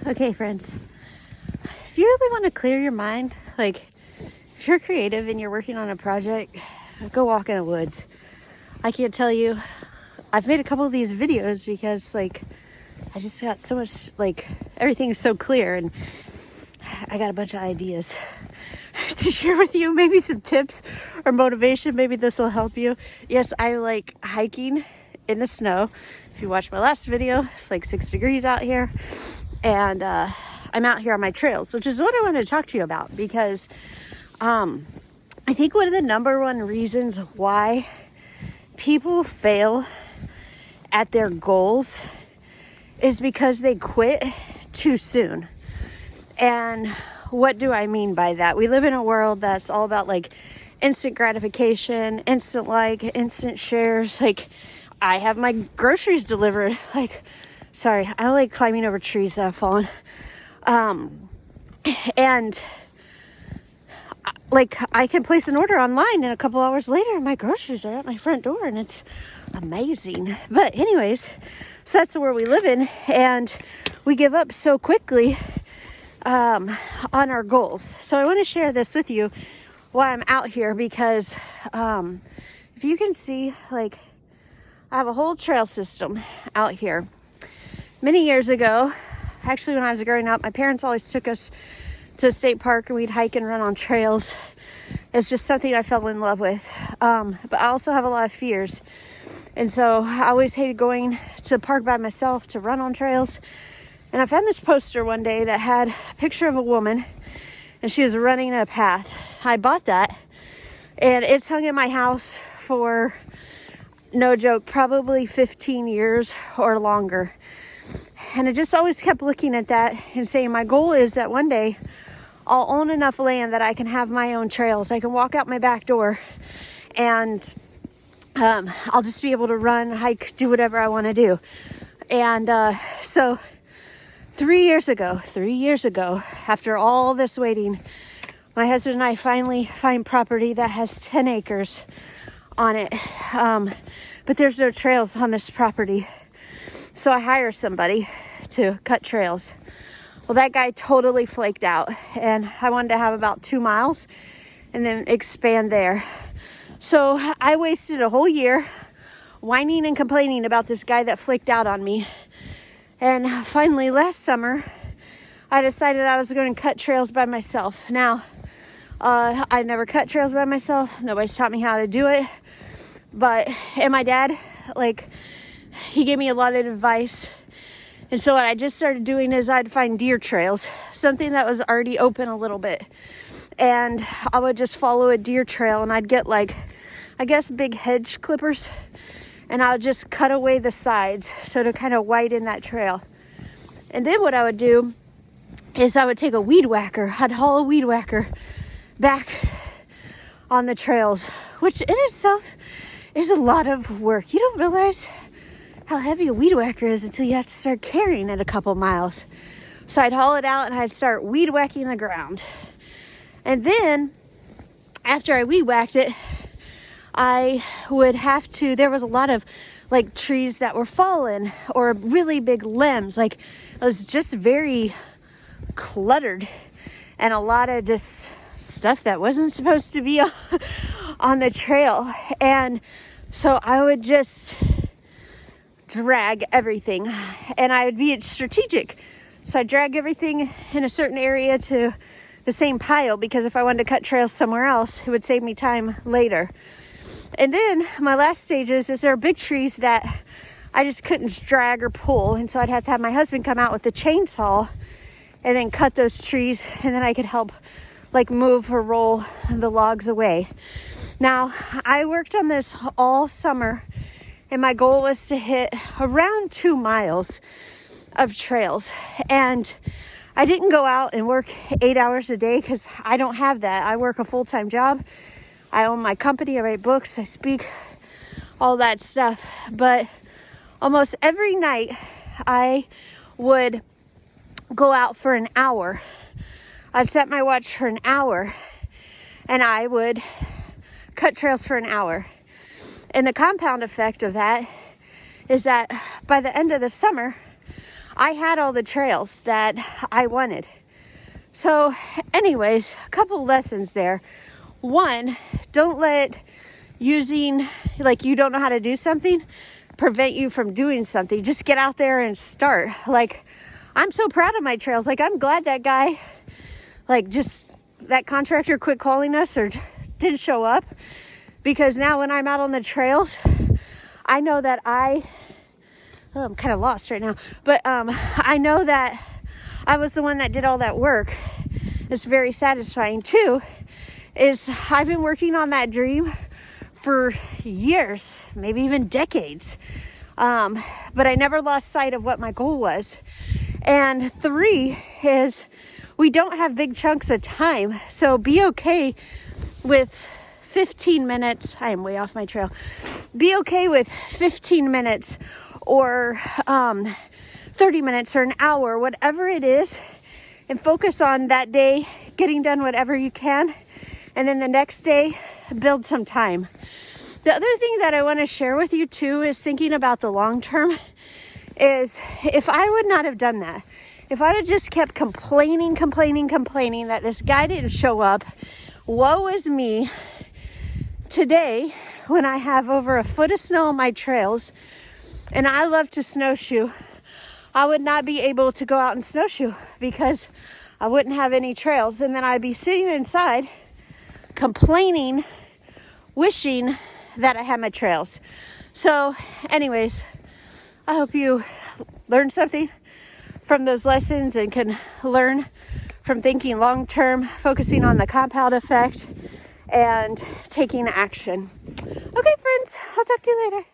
Okay, friends, if you really want to clear your mind, like if you're creative and you're working on a project, go walk in the woods. I can't tell you, I've made a couple of these videos because like I just got so much, like everything is so clear and I got a bunch of ideas to share with you, maybe some tips or motivation. Maybe this will help you. Yes, I like hiking in the snow. If you watched my last video, it's like 6 degrees out here, and I'm out here on my trails, which is what I wanted to talk to you about, because I think one of the number one reasons why people fail at their goals is because they quit too soon. And what do I mean by that? We live in a world that's all about like instant gratification, instant like, instant shares. Like, I have my groceries delivered. Like, sorry, I like climbing over trees that have fallen. And like, I can place an order online and a couple hours later my groceries are at my front door, and it's amazing. But anyways, so that's the world we live in, and we give up so quickly on our goals. So I want to share this with you while I'm out here, because if you can see, like, I have a whole trail system out here. Many years ago, actually when I was growing up, my parents always took us to the state park and we'd hike and run on trails. It's just something I fell in love with. But I also have a lot of fears. And so I always hated going to the park by myself to run on trails. And I found this poster one day that had a picture of a woman and she was running a path. I bought that and it's hung in my house for, no joke, probably 15 years or longer. And I just always kept looking at that and saying, my goal is that one day I'll own enough land that I can have my own trails. I can walk out my back door and I'll just be able to run, hike, do whatever I want to do. And so 3 years ago, after all this waiting, my husband and I finally find property that has 10 acres on it. But there's no trails on this property. So I hire somebody to cut trails. Well, that guy totally flaked out, and I wanted to have about 2 miles and then expand there. So I wasted a whole year whining and complaining about this guy that flaked out on me. And finally, last summer, I decided I was going to cut trails by myself. Now, I never cut trails by myself. Nobody's taught me how to do it. And my dad, like, he gave me a lot of advice. And so what I just started doing is I'd find deer trails, something that was already open a little bit. And I would just follow a deer trail, and I'd get, like, I guess big hedge clippers, and I would just cut away the sides so to kind of widen that trail. And then what I would do is I would take a weed whacker. I'd haul a weed whacker back on the trails, which in itself is a lot of work. You don't realize how heavy a weed whacker is until you have to start carrying it a couple miles. So I'd haul it out and I'd start weed whacking the ground. And then after I weed whacked it, I would have to, there was a lot of like trees that were fallen or really big limbs. Like, it was just very cluttered and a lot of just stuff that wasn't supposed to be on the trail. And so I would just drag everything, and I would be strategic. So I drag everything in a certain area to the same pile, because if I wanted to cut trails somewhere else, it would save me time later. And then my last stages is there are big trees that I just couldn't drag or pull, and so I'd have to have my husband come out with the chainsaw and then cut those trees, and then I could help like move or roll the logs away. Now, I worked on this all summer, and my goal was to hit around 2 miles of trails. And I didn't go out and work 8 hours a day, because I don't have that. I work a full-time job. I own my company. I write books. I speak, all that stuff. But almost every night I would go out for an hour. I'd set my watch for an hour, and I would cut trails for an hour. And the compound effect of that is that by the end of the summer, I had all the trails that I wanted. So anyways, a couple lessons there. One, don't let using, like, you don't know how to do something prevent you from doing something. Just get out there and start. Like, I'm so proud of my trails. Like, I'm glad that guy, like, just that contractor quit calling us or didn't show up, because now when I'm out on the trails, I know that I'm kind of lost right now, but I know that I was the one that did all that work. It's very satisfying too. I've been working on that dream for years, maybe even decades, but I never lost sight of what my goal was. And 3 is we don't have big chunks of time, so be okay with 15 minutes. I am way off my trail. Be okay with 15 minutes or 30 minutes or an hour, whatever it is, and focus on that day getting done whatever you can, and then the next day build some time. The other thing that I want to share with you too is thinking about the long term is, if I would not have done that, if I'd have just kept complaining that this guy didn't show up, woe is me, today when I have over a foot of snow on my trails and I love to snowshoe, I would not be able to go out and snowshoe because I wouldn't have any trails, and then I'd be sitting inside complaining, wishing that I had my trails. So anyways, I hope you learned something from those lessons and can learn from thinking long term, focusing on the compound effect, and taking action. Okay, friends, I'll talk to you later.